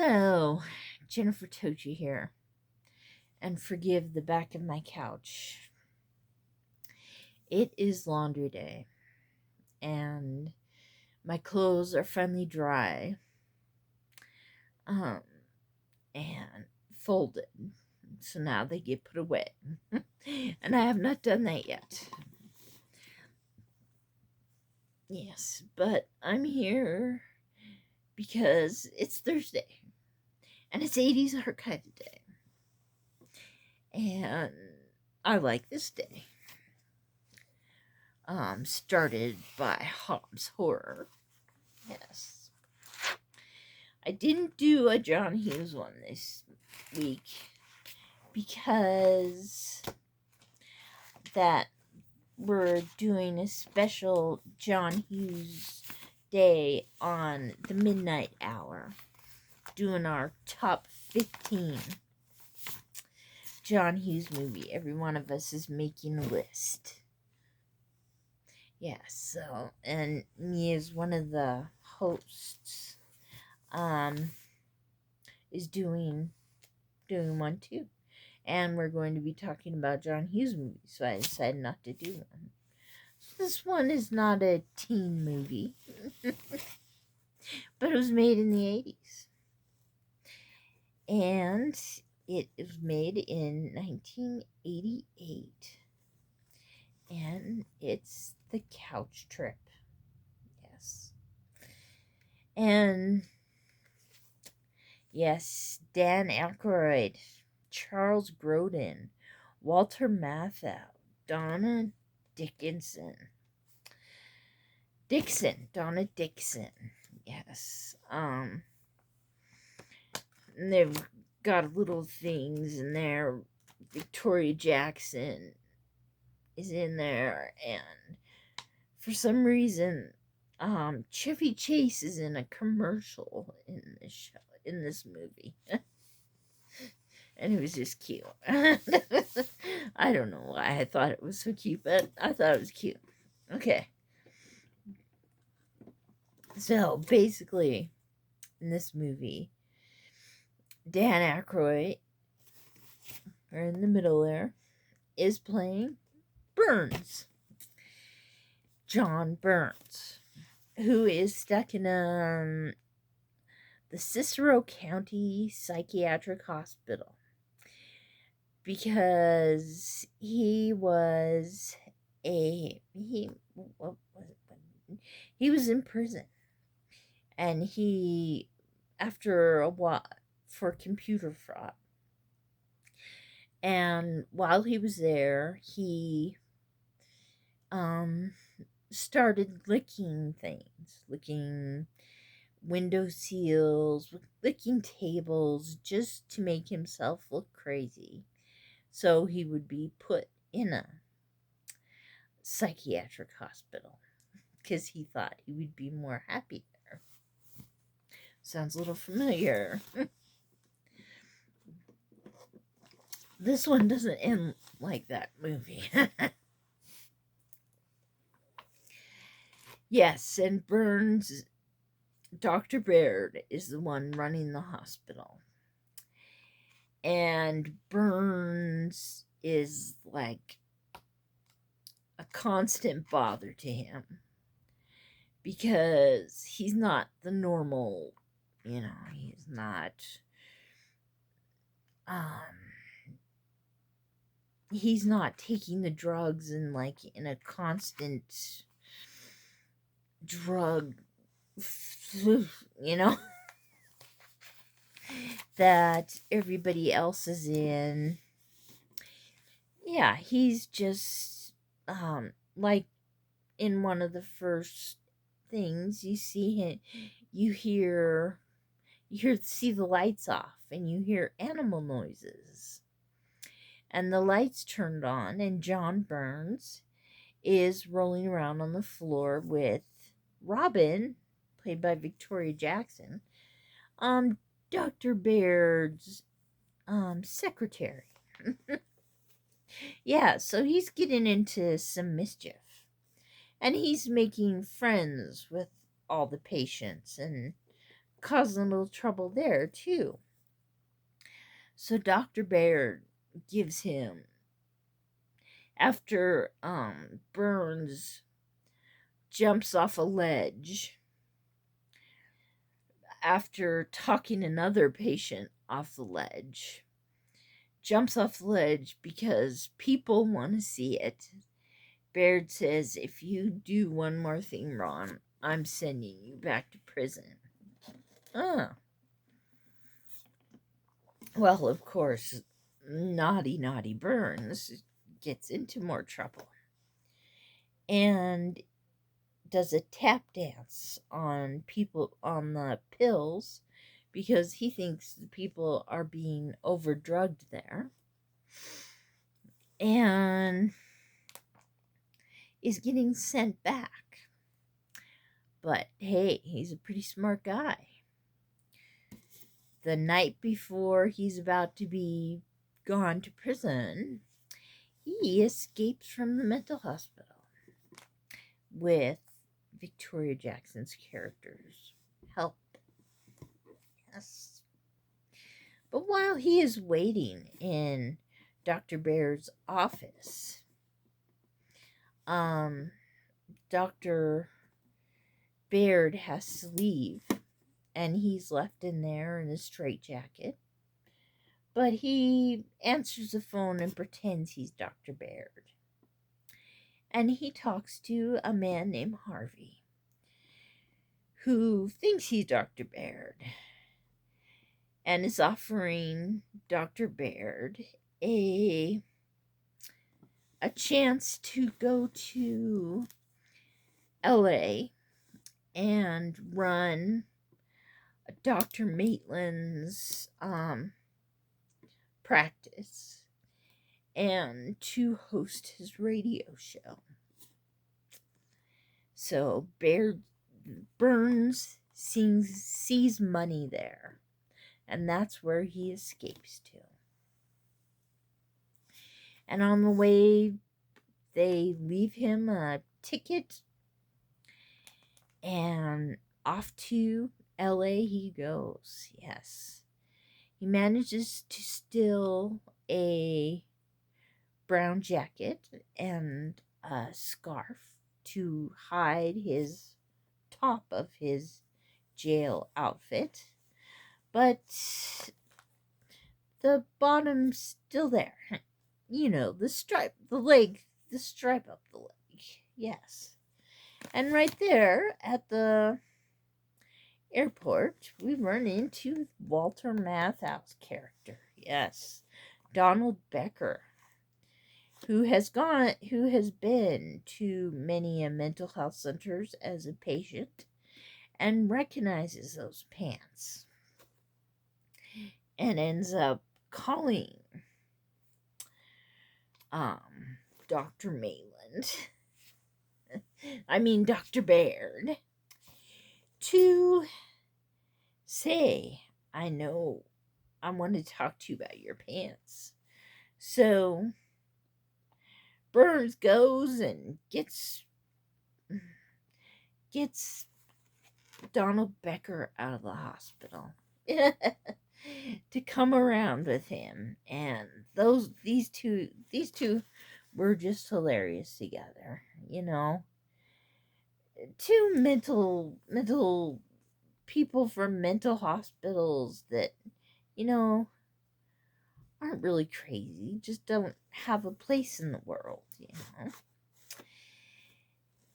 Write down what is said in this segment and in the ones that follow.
Hello, Jennifer Tochi here, and forgive the back of my couch. It is laundry day, and my clothes are finally dry, um, and folded, so now they get put away, and I have not done that yet. Yes, but I'm here because it's Thursday, and it's 80's Archive Day, and I like this day. Started by Hobbs Horror. Yes. I didn't do a John Hughes one this week because that we're doing a special John Hughes day on the midnight hour, doing our top 15 John Hughes movie. Every one of us is making a list. Yes, so, and me as one of the hosts, is doing one too. And we're going to be talking about John Hughes movies, so I decided not to do one. This one is not a teen movie, but it was made in the 80's. And it was made in 1988. And it's The Couch Trip. Yes. And yes, Dan Aykroyd, Charles Grodin, Walter Matthau, Donna Dickinson. Donna Dixon. Yes. And they've got little things in there. Victoria Jackson is in there, and for some reason, Chevy Chase is in a commercial in this show, in this movie. And it was just cute. I don't know why I thought it was so cute, but I thought it was cute. Okay. So, basically, in this movie, Dan Aykroyd, or in the middle there, is playing Burns. John Burns, who is stuck in the Cicero County Psychiatric Hospital because he was in prison, and he, after a while, for computer fraud, and while he was there, he started licking things, licking window seals, licking tables, just to make himself look crazy. So he would be put in a psychiatric hospital because he thought he would be more happy there. Sounds a little familiar. This one doesn't end like that movie. Yes, and Burns, Dr. Baird, is the one running the hospital. And Burns is like a constant bother to him because he's not the normal, he's not, he's not taking the drugs and like in a constant drug, that everybody else is in. Yeah, he's just, like in one of the first things you see him, see the lights off and you hear animal noises. And the lights turned on, and John Burns is rolling around on the floor with Robin, played by Victoria Jackson, Dr. Baird's secretary. Yeah, so he's getting into some mischief. And he's making friends with all the patients and causing a little trouble there, too. So Dr. Baird gives him, after Burns jumps off a ledge, after talking another patient off the ledge, jumps off the ledge because people want to see it. Baird says, if you do one more thing wrong, I'm sending you back to prison. Ah. Well, of course, naughty Burns gets into more trouble and does a tap dance on people on the pills because he thinks the people are being overdrugged there, and is getting sent back. But hey, he's a pretty smart guy. The night before he's about to be gone to prison, he escapes from the mental hospital with Victoria Jackson's character's help. Yes. But while he is waiting in Dr. Baird's office, Dr. Baird has to leave, and he's left in there in a straitjacket. But he answers the phone and pretends he's Dr. Baird. And he talks to a man named Harvey, who thinks he's Dr. Baird, and is offering Dr. Baird a chance to go to LA and run Dr. Maitland's practice and to host his radio show. So Burns sees money there, and that's where he escapes to. And on the way, they leave him a ticket, and off to LA he goes. Yes. He manages to steal a brown jacket and a scarf to hide his top of his jail outfit, but the bottom's still there. You know, the stripe up the leg. Yes. And right there at the airport, we run into Walter Matthau's character. Yes. Donald Becker, who has been to many mental health centers as a patient and recognizes those pants and ends up calling Dr. Dr. Baird, to say, I know I want to talk to you about your pants. So Burns goes and gets Donald Becker out of the hospital to come around with him, and these two were just hilarious together. You know, two mental people from mental hospitals that, you know, aren't really crazy, just don't have a place in the world, you know.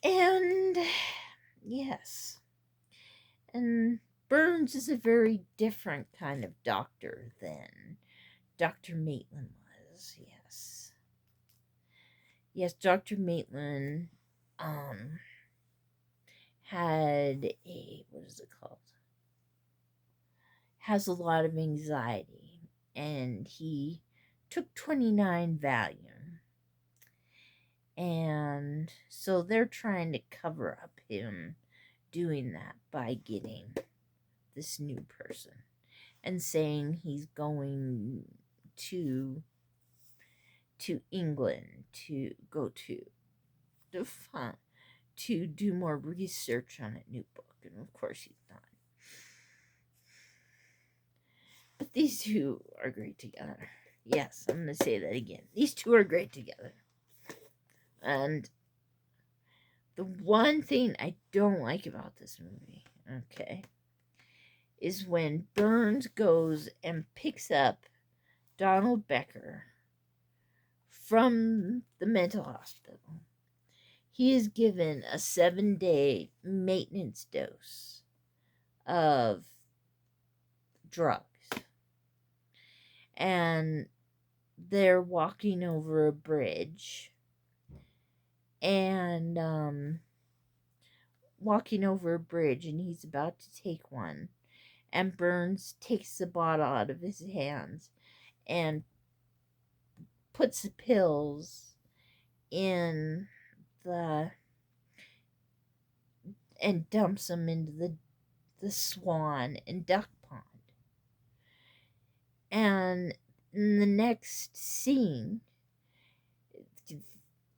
And yes, and Burns is a very different kind of doctor than Dr. Maitland was. Yes, Dr. Maitland had has a lot of anxiety, and he took 29 Valium, and so they're trying to cover up him doing that by getting this new person and saying he's going to England to go to do more research on a new book, and of course he's not. these two are great together. Yes, I'm going to say that again. These two are great together. And the one thing I don't like about this movie, okay, is when Burns goes and picks up Donald Becker from the mental hospital. He is given a 7-day maintenance dose of drugs. And they're walking over a bridge. And and he's about to take one. And Burns takes the bottle out of his hands and puts the pills in the and dumps them into the swan and duck pond. And in the next scene,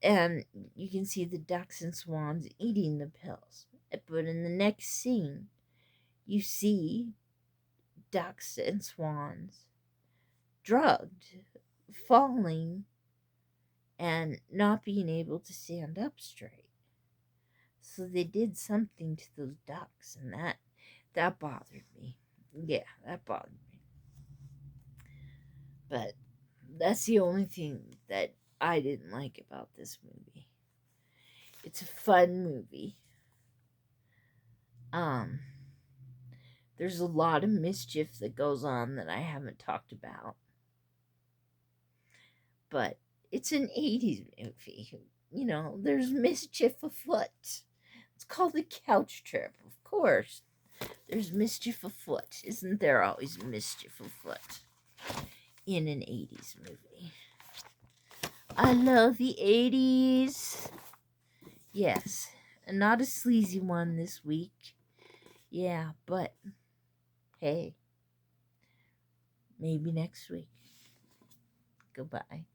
and you can see the ducks and swans eating the pills. But in the next scene, you see ducks and swans drugged, falling, and not being able to stand up straight. So they did something to those ducks, and that bothered me. Yeah, that bothered me. But that's the only thing that I didn't like about this movie. It's a fun movie. There's a lot of mischief that goes on that I haven't talked about. But it's an 80's movie. You know, there's mischief afoot. It's called The Couch Trip, of course. There's mischief afoot. Isn't there always mischief afoot in an 80's movie? I love the 80's. Yes, and not a sleazy one this week. Yeah, but hey, maybe next week. Goodbye.